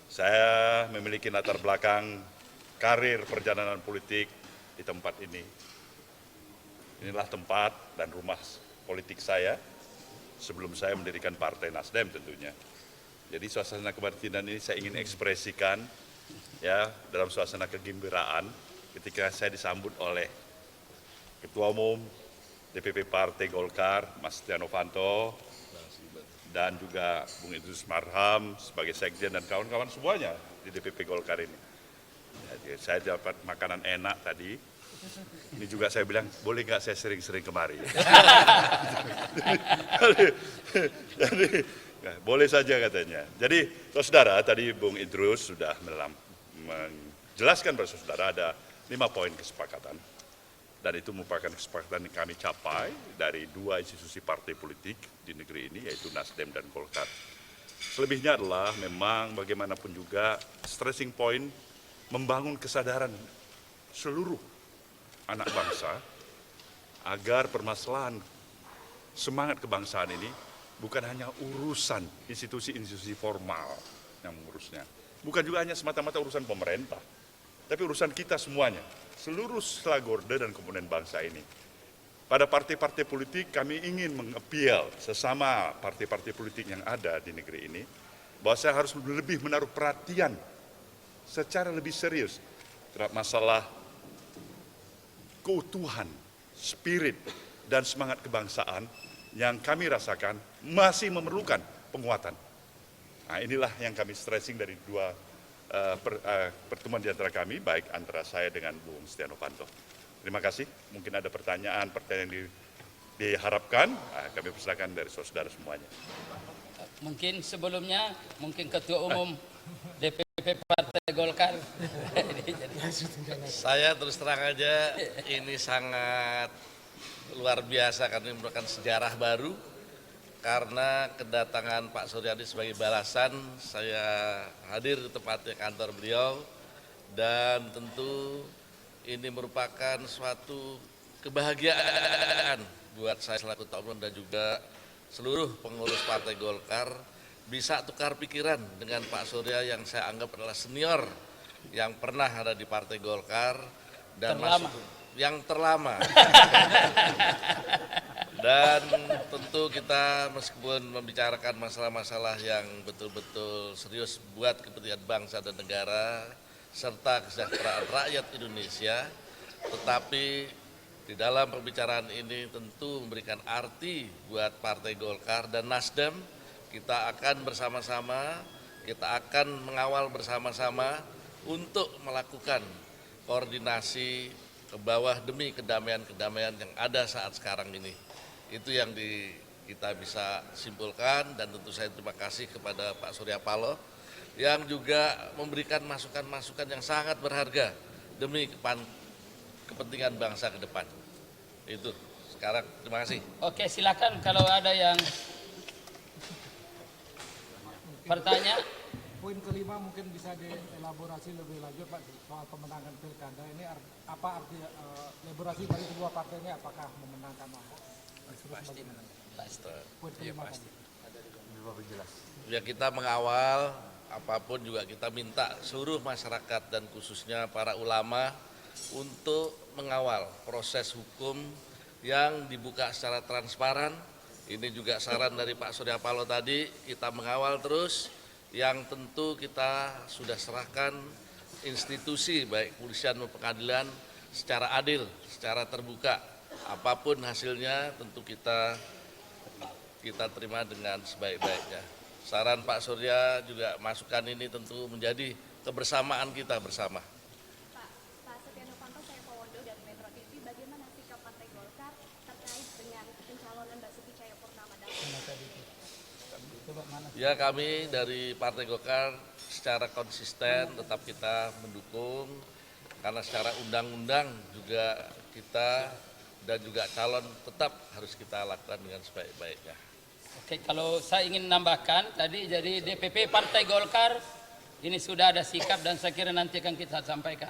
Saya memiliki latar belakang karir perjalanan politik di tempat ini. Inilah tempat dan rumah politik saya sebelum saya mendirikan Partai Nasdem tentunya. Jadi suasana kebatinan ini saya ingin ekspresikan ya dalam suasana kegembiraan ketika saya disambut oleh Ketua Umum DPP Partai Golkar, Mas Setia Novanto, dan juga Bung Idrus Marham sebagai sekjen dan kawan-kawan semuanya di DPP Golkar ini. Jadi saya dapat makanan enak tadi. Ini juga saya bilang, boleh nggak saya sering-sering kemari? Jadi, boleh saja katanya. Jadi, saudara, tadi Bung Idrus sudah menjelaskan pada saudara ada 5 poin kesepakatan. Dan itu merupakan kesepakatan yang kami capai dari 2 institusi partai politik di negeri ini, yaitu Nasdem dan Golkar. Selebihnya adalah memang bagaimanapun juga stressing point membangun kesadaran seluruh anak bangsa agar permasalahan semangat kebangsaan ini bukan hanya urusan institusi-institusi formal yang mengurusnya. Bukan juga hanya semata-mata urusan pemerintah, tapi urusan kita semuanya. Seluruh slagorde dan komponen bangsa ini. Pada partai-partai politik kami ingin mengapial sesama partai-partai politik yang ada di negeri ini bahwa saya harus lebih menaruh perhatian secara lebih serius terhadap masalah keutuhan, spirit, dan semangat kebangsaan yang kami rasakan masih memerlukan penguatan. Nah, inilah yang kami stressing dari 2 pertemuan di antara kami, baik antara saya dengan Bung Setia Novanto. Terima kasih. Mungkin ada pertanyaan yang diharapkan, kami persilakan dari saudara semuanya. Mungkin sebelumnya, mungkin Ketua Umum DPP Partai Golkar. Saya terus terang aja, ini sangat luar biasa karena ini merupakan sejarah baru. Karena kedatangan Pak Suryadi sebagai balasan, saya hadir di tempatnya kantor beliau dan tentu ini merupakan suatu kebahagiaan buat saya selaku Ketua Umum dan juga seluruh pengurus Partai Golkar bisa tukar pikiran dengan Pak Surya yang saya anggap adalah senior yang pernah ada di Partai Golkar dan yang terlama. Dan tentu kita meskipun membicarakan masalah-masalah yang betul-betul serius buat kepentingan bangsa dan negara serta kesejahteraan rakyat Indonesia, tetapi di dalam pembicaraan ini tentu memberikan arti buat Partai Golkar dan Nasdem. Kita akan bersama-sama, kita akan mengawal bersama-sama untuk melakukan koordinasi ke bawah demi kedamaian-kedamaian yang ada saat sekarang ini. Itu yang kita bisa simpulkan dan tentu saya terima kasih kepada Pak Surya Paloh yang juga memberikan masukan-masukan yang sangat berharga demi kepentingan bangsa ke depan. Itu sekarang terima kasih. Oke, silakan kalau ada yang bertanya. Poin kelima mungkin bisa dielaborasi lebih lanjut Pak soal pemenangan pilkada ini apa arti elaborasi dari kedua partai ini apakah memenangkan Ahok? Pasti. Poin kelima tadi. Ya kita mengawal apapun juga kita minta seluruh masyarakat dan khususnya para ulama untuk mengawal proses hukum yang dibuka secara transparan. Ini juga saran dari Pak Surya Paloh tadi, kita mengawal terus yang tentu kita sudah serahkan institusi baik kepolisian maupun pengadilan secara adil, secara terbuka. Apapun hasilnya tentu kita terima dengan sebaik-baiknya. Saran Pak Surya juga masukan ini tentu menjadi kebersamaan kita bersama. Pak Setia Novanto, saya Pawondo dari Metro TV. Bagaimana sikap Partai Golkar terkait dengan pencalonan Basuki Cahayapurnama dalam Ya kami dari Partai Golkar secara konsisten tetap kita mendukung karena secara undang-undang juga kita dan juga calon tetap harus kita lakukan dengan sebaik-baiknya. Oke, kalau saya ingin menambahkan tadi jadi DPP Partai Golkar ini sudah ada sikap dan saya kira nanti akan kita sampaikan.